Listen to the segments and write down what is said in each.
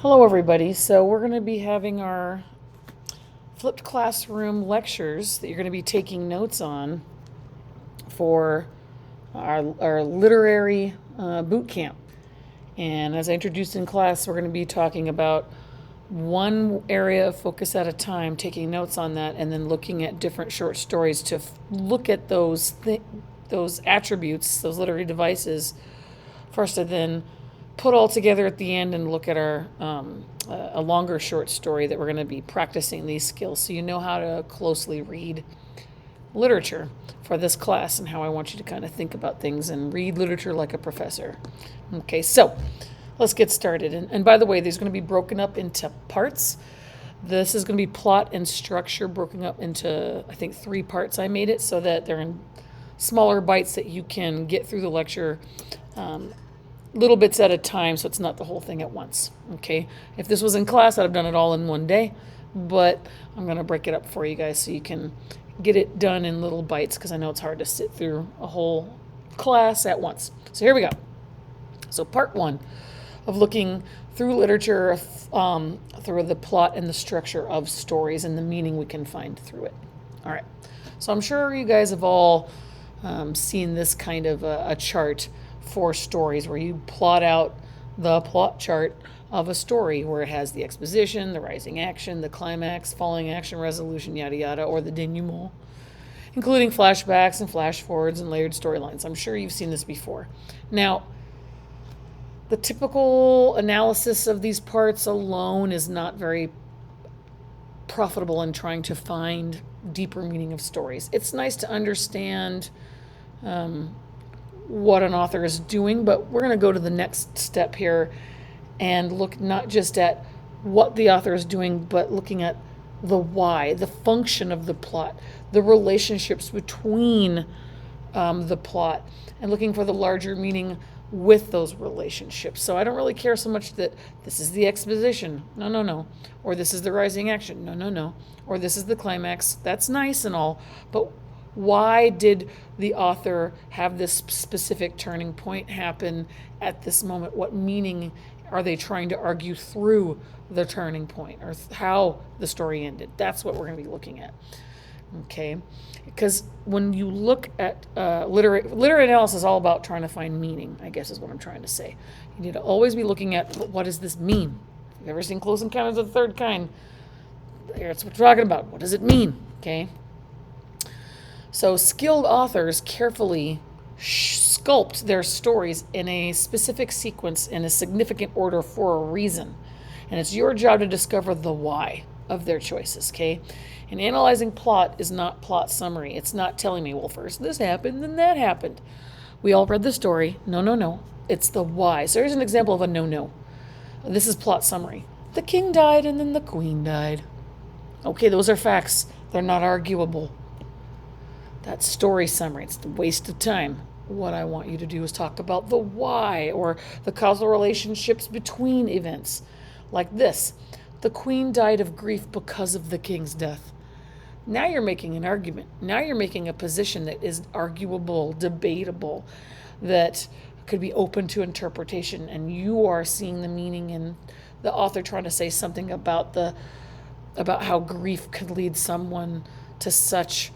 Hello, everybody. So, we're going to be having our flipped classroom lectures that you're going to be taking notes on for our literary boot camp. And as I introduced in class, we're going to be talking about one area of focus at a time, taking notes on that, and then looking at different short stories to look at those attributes, those literary devices, for us to then put all together at the end and look at our a longer short story that we're going to be practicing these skills so you know how to closely read literature for this class and how I want you to kind of think about things and read literature like a professor. Okay, so let's get started. And by the way, these are going to be broken up into parts. This is going to be plot and structure broken up into, I think, 3 parts. I made it so that they're in smaller bites that you can get through the lecture little bits at a time, so it's not the whole thing at once. Okay, if this was in class, I'd have done it all in one day, but I'm going to break it up for you guys so you can get it done in little bites because I know it's hard to sit through a whole class at once. So here we go. So part 1 of looking through literature, through the plot and the structure of stories and the meaning we can find through it. All right. So I'm sure you guys have all seen this kind of a chart for stories where you plot out the plot chart of a story where it has the exposition, the rising action, the climax, falling action, resolution, yada yada, or the denouement, including flashbacks and flash forwards and layered storylines. I'm sure you've seen this before. Now, the typical analysis of these parts alone is not very profitable in trying to find deeper meaning of stories. It's nice to understand what an author is doing, but we're going to go to the next step here and look not just at what the author is doing, but looking at the why, the function of the plot, the relationships between the plot, and looking for the larger meaning with those relationships. So I don't really care so much that this is the exposition. No, no, no. Or this is the rising action. No, no, no. Or this is the climax. That's nice and all, but why did the author have this specific turning point happen at this moment? What meaning are they trying to argue through the turning point, or how the story ended? That's what we're going to be looking at. Okay, because when you look at literary analysis is all about trying to find meaning, I guess is what I'm trying to say. You need to always be looking at what does this mean. If you've ever seen Close Encounters of the Third Kind, that's what we're talking about. What does it mean? Okay. So skilled authors carefully sculpt their stories in a specific sequence in a significant order for a reason. And it's your job to discover the why of their choices, okay? And analyzing plot is not plot summary. It's not telling me, well, first this happened, then that happened. We all read the story. No, no, no. It's the why. So here's an example of a no-no. This is plot summary. The king died and then the queen died. Okay, those are facts. They're not arguable. That's story summary. It's a waste of time. What I want you to do is talk about the why, or the causal relationships between events. Like this. The queen died of grief because of the king's death. Now you're making an argument. Now you're making a position that is arguable, debatable, that could be open to interpretation, and you are seeing the meaning in the author trying to say something about how grief could lead someone to such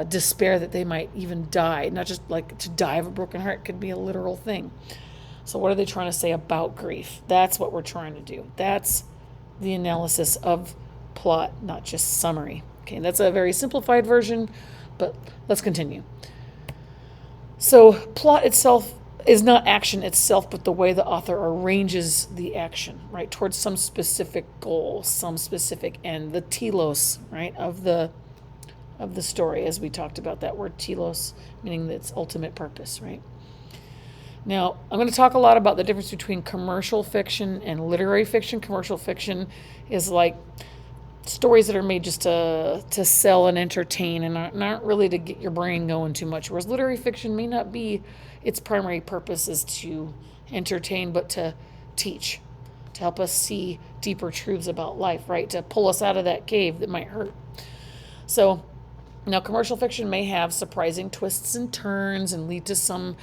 despair that they might even die. Not just like to die of a broken heart, could be a literal thing. So what are they trying to say about grief? That's what we're trying to do. That's the analysis of plot, not just summary. Okay, that's a very simplified version, but let's continue. So plot itself is not action itself, but the way the author arranges the action, right, towards some specific goal, some specific end, the telos, right, of the story, as we talked about that word telos, meaning its ultimate purpose, right? Now, I'm going to talk a lot about the difference between commercial fiction and literary fiction. Commercial fiction is like stories that are made just to sell and entertain and aren't really to get your brain going too much, whereas literary fiction may not be its primary purpose is to entertain, but to teach, to help us see deeper truths about life, right? To pull us out of that cave that might hurt. So now commercial fiction may have surprising twists and turns and lead to some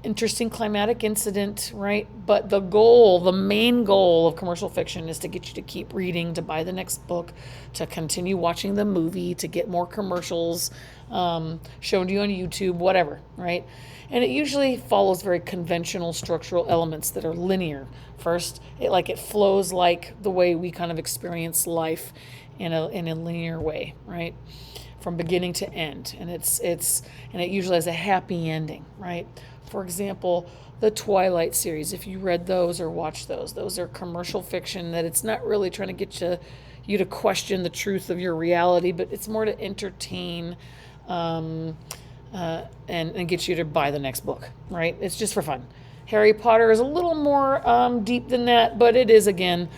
interesting climatic incident, right? But the goal, the main goal of commercial fiction is to get you to keep reading, to buy the next book, to continue watching the movie, to get more commercials shown to you on YouTube, whatever, right? And it usually follows very conventional structural elements that are linear. First, it flows like the way we kind of experience life in a linear way, right? From beginning to end, and it usually has a happy ending, right? For example, the Twilight series, if you read those or watched those are commercial fiction that it's not really trying to get you to question the truth of your reality, but it's more to entertain and get you to buy the next book, right? It's just for fun. Harry Potter is a little more deep than that, but it is, again,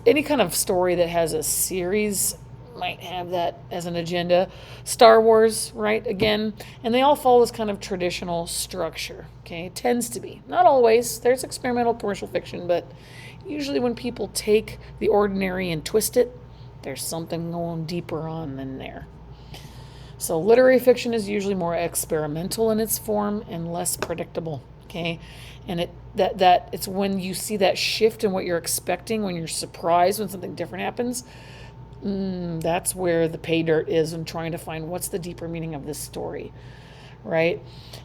any kind of story that has a series might have that as an agenda. Star Wars, right? Again, and they all follow this kind of traditional structure, okay? It tends to be. Not always. There's experimental commercial fiction, but usually when people take the ordinary and twist it, there's something going deeper on than there. So literary fiction is usually more experimental in its form and less predictable, okay? And it's when you see that shift in what you're expecting, when you're surprised when something different happens, that's where the pay dirt is in trying to find what's the deeper meaning of this story, right?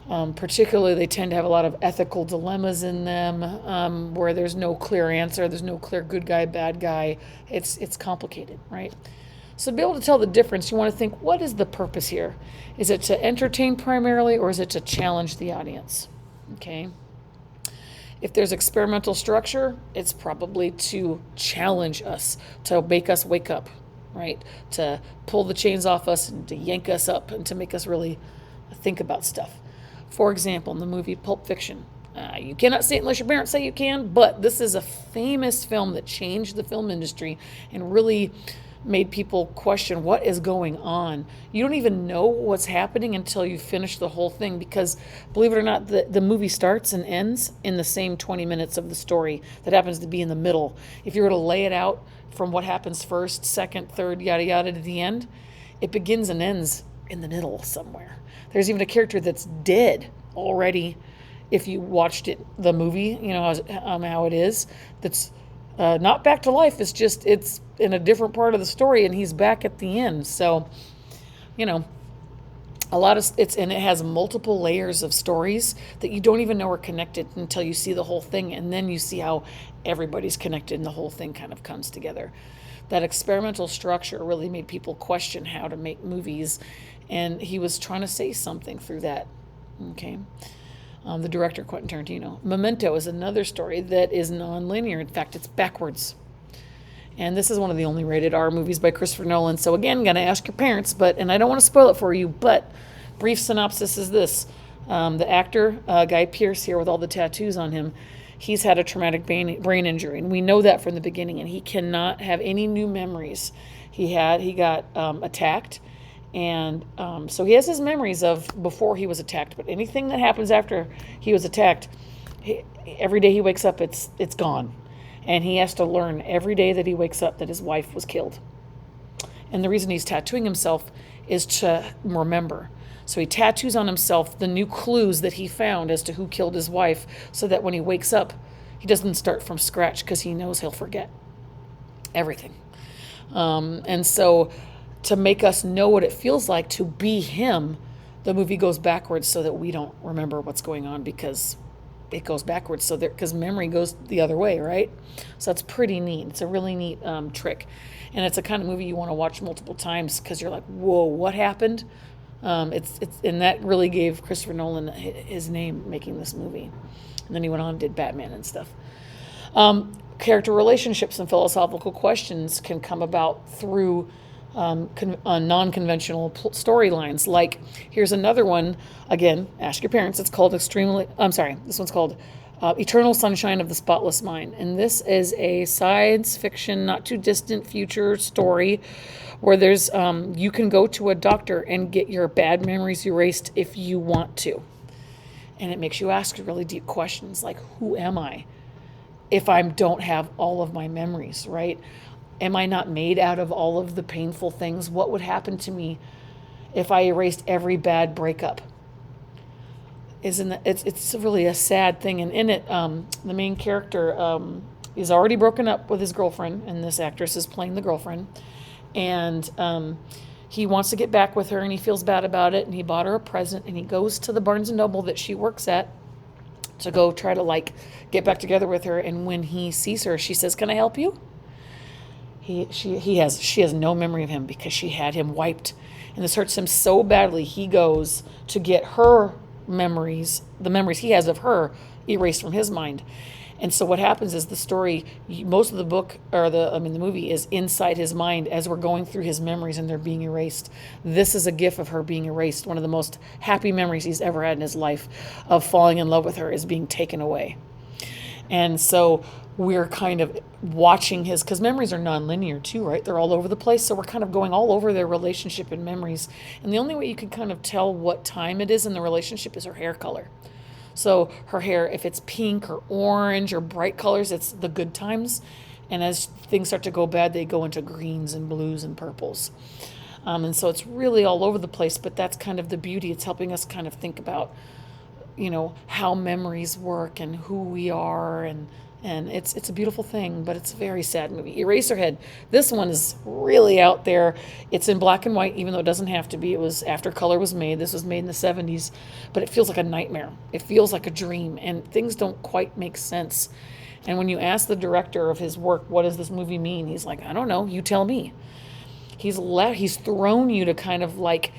Particularly, they tend to have a lot of ethical dilemmas in them, where there's no clear answer, there's no clear good guy, bad guy. It's complicated, right? So to be able to tell the difference, you want to think, what is the purpose here? Is it to entertain primarily, or is it to challenge the audience? Okay. If there's experimental structure, it's probably to challenge us, to make us wake up, right? To pull the chains off us and to yank us up and to make us really think about stuff. For example, in the movie Pulp Fiction, you cannot say it unless your parents say you can, but this is a famous film that changed the film industry and really made people question what is going on. You don't even know what's happening until you finish the whole thing, because believe it or not, the movie starts and ends in the same 20 minutes of the story that happens to be in the middle. If you were to lay it out from what happens first, second, third, yada yada to the end, it begins and ends in the middle somewhere. There's even a character that's dead already if you watched the movie, how it is, that's not back to life. It's in a different part of the story, and he's back at the end. So, a lot of and it has multiple layers of stories that you don't even know are connected until you see the whole thing, and then you see how everybody's connected, and the whole thing kind of comes together. That experimental structure really made people question how to make movies, and he was trying to say something through that. Okay. The director, Quentin Tarantino. Memento is another story that is non-linear. In fact, it's backwards. And this is one of the only rated R movies by Christopher Nolan. So again, gonna ask your parents, and I don't want to spoil it for you, but brief synopsis is this. The actor, Guy Pearce here with all the tattoos on him, he's had a traumatic brain injury, and we know that from the beginning, and he cannot have any new memories. He got attacked, and so he has his memories of before he was attacked, but anything that happens after he was attacked, every day he wakes up, it's gone. And he has to learn every day that he wakes up that his wife was killed. And the reason he's tattooing himself is to remember. So he tattoos on himself the new clues that he found as to who killed his wife, so that when he wakes up, he doesn't start from scratch, because he knows he'll forget everything. And so to make us know what it feels like to be him, the movie goes backwards so that we don't remember what's going on, because it goes backwards because memory goes the other way, right? So that's pretty neat. It's a really neat trick. And it's a kind of movie you want to watch multiple times, because you're like, whoa, what happened? And that really gave Christopher Nolan his name making this movie. And then he went on and did Batman and stuff. Character relationships and philosophical questions can come about through non-conventional storylines. Like, here's another one. Again, ask your parents. It's called this one's called Eternal Sunshine of the Spotless Mind. And this is a science fiction, not too distant future story where there's you can go to a doctor and get your bad memories erased if you want to. And it makes you ask really deep questions like, who am I if I don't have all of my memories, right? Am I not made out of all of the painful things? What would happen to me if I erased every bad breakup? is in the, it's really a sad thing. And in it, the main character is already broken up with his girlfriend, and this actress is playing the girlfriend. And he wants to get back with her, and he feels bad about it. And he bought her a present, and he goes to the Barnes and Noble that she works at to go try to like get back together with her. And when he sees her, she says, "Can I help you?" She has no memory of him because she had him wiped, and this hurts him so badly. He goes to get her memories, the memories he has of her, erased from his mind. And so what happens is the story, most of the book, or the movie is inside his mind as we're going through his memories and they're being erased. This is a gif of her being erased. One of the most happy memories he's ever had in his life of falling in love with her is being taken away. And so we're kind of watching his, because memories are nonlinear too, right? They're all over the place. So we're kind of going all over their relationship and memories. And the only way you can kind of tell what time it is in the relationship is her hair color. So her hair, if it's pink or orange or bright colors, it's the good times. And as things start to go bad, they go into greens and blues and purples. And so it's really all over the place, but that's kind of the beauty. It's helping us kind of think about, how memories work and who we are. And it's a beautiful thing, but it's a very sad movie. Eraserhead. This one is really out there. It's in black and white, even though it doesn't have to be. It was after color was made. This was made in the 70s, but it feels like a nightmare. It feels like a dream, and things don't quite make sense. And when you ask the director of his work, what does this movie mean? He's like, I don't know. You tell me. He's thrown you to kind of like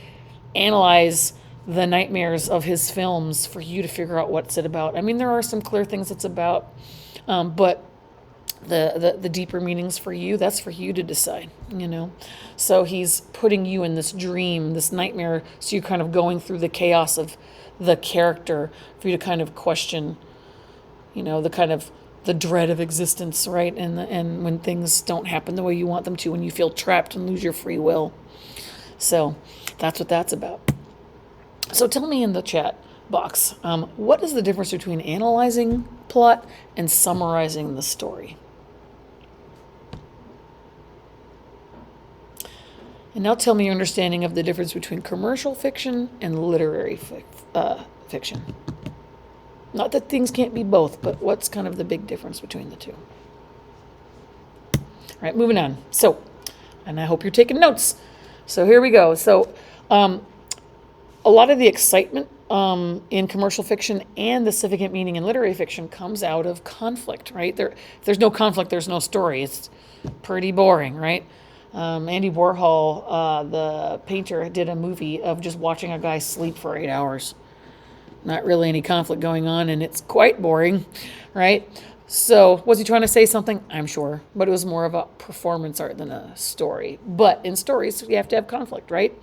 analyze the nightmares of his films for you to figure out what's it about. I mean, there are some clear things it's about. But the deeper meanings for you, that's for you to decide, So he's putting you in this dream, this nightmare, so you're kind of going through the chaos of the character for you to kind of question, the kind of the dread of existence, right? And when things don't happen the way you want them to, when you feel trapped and lose your free will. So that's what that's about. So tell me in the chat box, what is the difference between analyzing plot and summarizing the story? And now tell me your understanding of the difference between commercial fiction and literary fiction. Not that things can't be both, but what's kind of the big difference between the two? All right, moving on. So, and I hope you're taking notes. So here we go. So a lot of the excitement in commercial fiction and the significant meaning in literary fiction comes out of conflict, right? If there's no conflict, there's no story. It's pretty boring, right? Andy Warhol, the painter, did a movie of just watching a guy sleep for 8 hours. Not really any conflict going on, and it's quite boring, right? So was he trying to say something? I'm sure, but it was more of a performance art than a story. But in stories, you have to have conflict, right?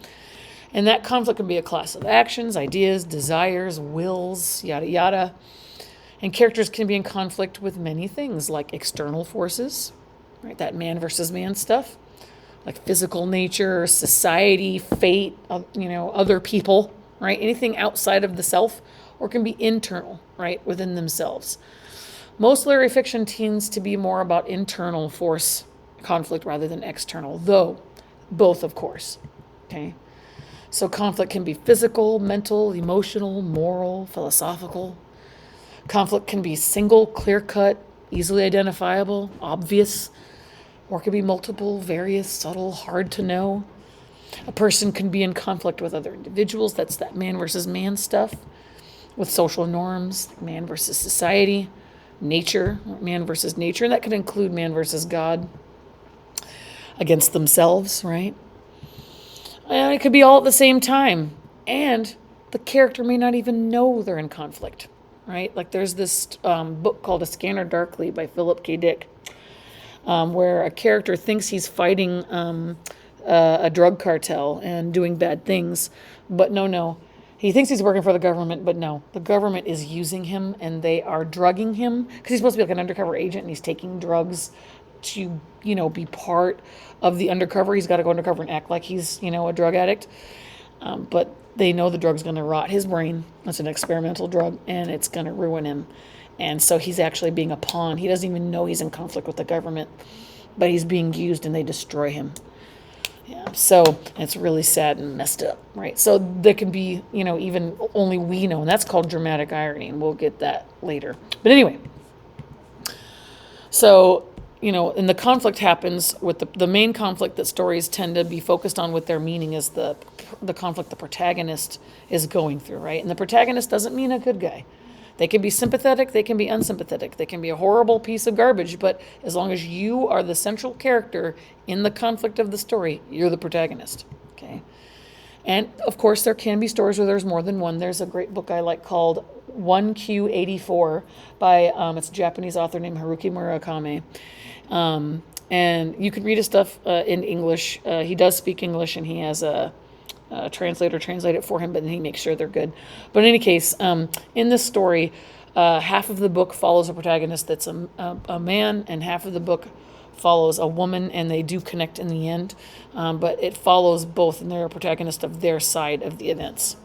And that conflict can be a class of actions, ideas, desires, wills, yada, yada. And characters can be in conflict with many things, like external forces, right? That man versus man stuff, like physical nature, society, fate, other people, right? Anything outside of the self, or can be internal, right? Within themselves. Most literary fiction tends to be more about internal force conflict rather than external, though both, of course, okay? So conflict can be physical, mental, emotional, moral, philosophical. Conflict can be single, clear-cut, easily identifiable, obvious, or it can be multiple, various, subtle, hard to know. A person can be in conflict with other individuals. That's that man versus man stuff. With social norms, man versus society, nature, man versus nature. And that could include man versus God, against themselves, right? And it could be all at the same time. And the character may not even know they're in conflict, right? Like there's this book called A Scanner Darkly by Philip K. Dick, where a character thinks he's fighting a drug cartel and doing bad things. But no. He thinks he's working for the government, but no. The government is using him, and they are drugging him because he's supposed to be like an undercover agent, and he's taking drugs to, be part of the undercover. He's got to go undercover and act like he's, a drug addict. But they know the drug's going to rot his brain. It's an experimental drug, and it's going to ruin him. And so he's actually being a pawn. He doesn't even know he's in conflict with the government, but he's being used, and they destroy him. Yeah, so it's really sad and messed up, right? So there can be, even only we know, and that's called dramatic irony, and we'll get that later. But anyway, so, and the conflict happens with the main conflict that stories tend to be focused on with their meaning is the conflict the protagonist is going through, right? And the protagonist doesn't mean a good guy. They can be sympathetic, they can be unsympathetic, they can be a horrible piece of garbage, but as long as you are the central character in the conflict of the story, you're the protagonist, okay? And of course, there can be stories where there's more than one. There's a great book I like called 1Q84 by it's a Japanese author named Haruki Murakami. And you can read his stuff in English. He does speak English, and he has a translator translate it for him, but then he makes sure they're good. But in any case, in this story, half of the book follows a protagonist that's a man, and half of the book follows a woman, and they do connect in the end. But it follows both, and they're a protagonist of their side of the events.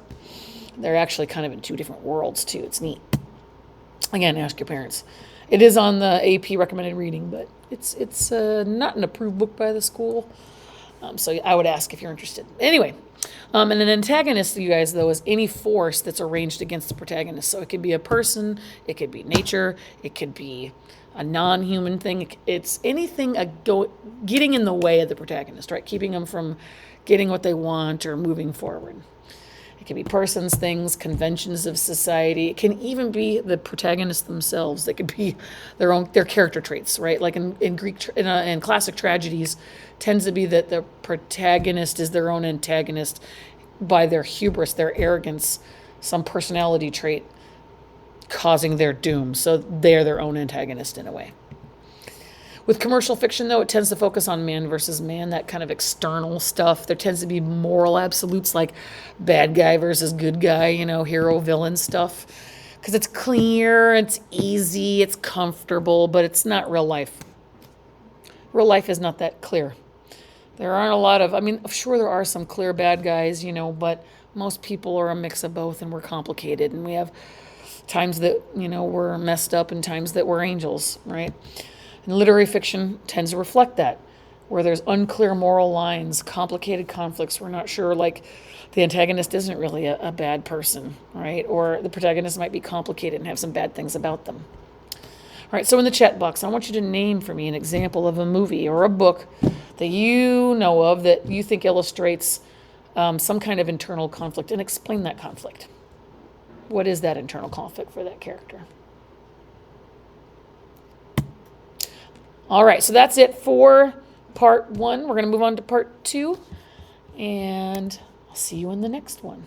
They're actually kind of in two different worlds, too. It's neat. Again, ask your parents. It is on the AP recommended reading, but it's not an approved book by the school. So I would ask if you're interested. Anyway, and an antagonist, you guys, though, is any force that's arranged against the protagonist. So it could be a person, it could be nature, it could be a non-human thing. It's anything getting in the way of the protagonist, right? Keeping them from getting what they want or moving forward. It can be persons, things, conventions of society. It can even be the protagonists themselves. They could be their character traits, right? Like in Greek in classic tragedies, tends to be that the protagonist is their own antagonist by their hubris, their arrogance, some personality trait causing their doom. So they're their own antagonist in a way. With commercial fiction, though, it tends to focus on man versus man, that kind of external stuff. There tends to be moral absolutes like bad guy versus good guy, hero villain stuff. Because it's clear, it's easy, it's comfortable, but it's not real life. Real life is not that clear. There aren't a lot of, sure, there are some clear bad guys, but most people are a mix of both, and we're complicated, and we have times that, we're messed up and times that we're angels, right? And literary fiction tends to reflect that, where there's unclear moral lines, complicated conflicts. We're not sure, like, the antagonist isn't really a bad person, right? Or the protagonist might be complicated and have some bad things about them. All right, so in the chat box, I want you to name for me an example of a movie or a book that you know of that you think illustrates some kind of internal conflict, and explain that conflict. What is that internal conflict for that character? All right, so that's it for part 1. We're going to move on to part 2, and I'll see you in the next one.